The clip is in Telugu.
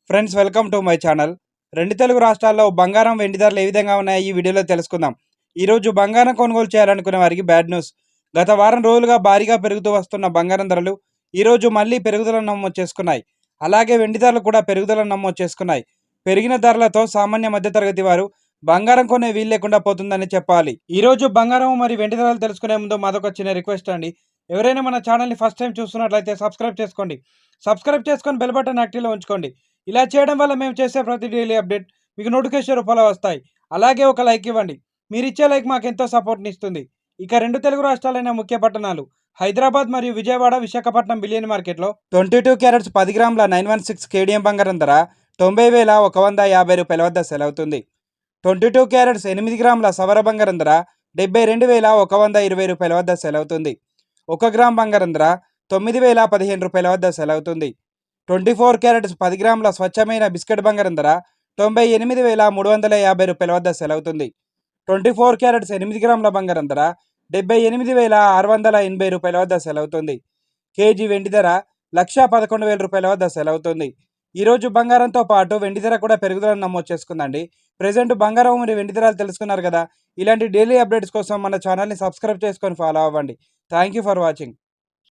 Friends, welcome to my channel. రెండు తెలుగు రాష్ట్రాల్లో బంగారం వెండి ధరలు ఏ విధంగా ఉన్నాయో ఈ వీడియోలో తెలుసుకుందాం. ఈరోజు బంగారం కొనుగోలు చేయాలనుకునే వారికి బ్యాడ్ న్యూస్. గత వారం రోజులుగా భారీగా పెరుగుతూ వస్తున్న బంగారం ధరలు ఈరోజు మళ్ళీ పెరుగుదలను నమోదు చేసుకున్నాయి. అలాగే వెండి ధరలు కూడా పెరుగుదలను నమోదు చేసుకున్నాయి. పెరిగిన ధరలతో సామాన్య మధ్యతరగతి వారు బంగారం కొనే వీలు లేకుండా పోతుందని చెప్పాలి. ఈరోజు బంగారం మరియు వెండి ధరలు తెలుసుకునే ముందు మాదొక చిన్న రిక్వెస్ట్ అండి. ఎవరైనా మన ఛానల్ని ఫస్ట్ టైం చూస్తున్నట్లయితే సబ్స్క్రైబ్ చేసుకోండి. సబ్స్క్రైబ్ చేసుకొని బెల్ బటన్ యాక్టివ్లో ఉంచుకోండి. ఇలా చేయడం వల్ల మేము చేసే ప్రతి డైలీ అప్డేట్ మీకు నోటిఫికేషన్ రూపంలో వస్తాయి. అలాగే ఒక లైక్ ఇవ్వండి. మీరు ఇచ్చే లైక్ మాకు ఎంతో సపోర్ట్ని ఇస్తుంది. ఇక రెండు తెలుగు రాష్ట్రాలైన ముఖ్య పట్టణాలు హైదరాబాద్ మరియు విజయవాడ, విశాఖపట్నం బిలియన్ మార్కెట్లో 22 క్యారెట్స్ 10 గ్రాముల 916 కేడియం బంగారం ధర 90,150 రూపాయల వద్ద సెలవుతుంది. 22 క్యారెట్స్ 8 గ్రాముల సవర బంగారం ధర 72,120 రూపాయల వద్ద సెలవుతుంది. 1 గ్రామ్ బంగారం ధర 9,015 రూపాయల వద్ద సెలవుతుంది. 24 క్యారెట్స్ 10 గ్రాముల స్వచ్ఛమైన బిస్కెట్ బంగారం ధర 98,350 రూపాయల వద్ద సెలవుతుంది. 24 క్యారెట్స్ 8 గ్రాముల బంగారం ధర 78,680 రూపాయల వద్ద సెలవుతుంది. కేజీ వెండి ధర 1,11,000 రూపాయల వద్ద సెలవుతుంది. ఈరోజు బంగారంతో పాటు వెండి ధర కూడా పెరుగుదలను నమోదు చేసుకుందండి. ప్రజెంట్ బంగారం మరియు వెండి ధరలు తెలుసుకున్నారు కదా. ఇలాంటి డైలీ అప్డేట్స్ కోసం మన ఛానల్ని సబ్స్క్రైబ్ చేసుకొని ఫాలో అవ్వండి. Thank you for watching.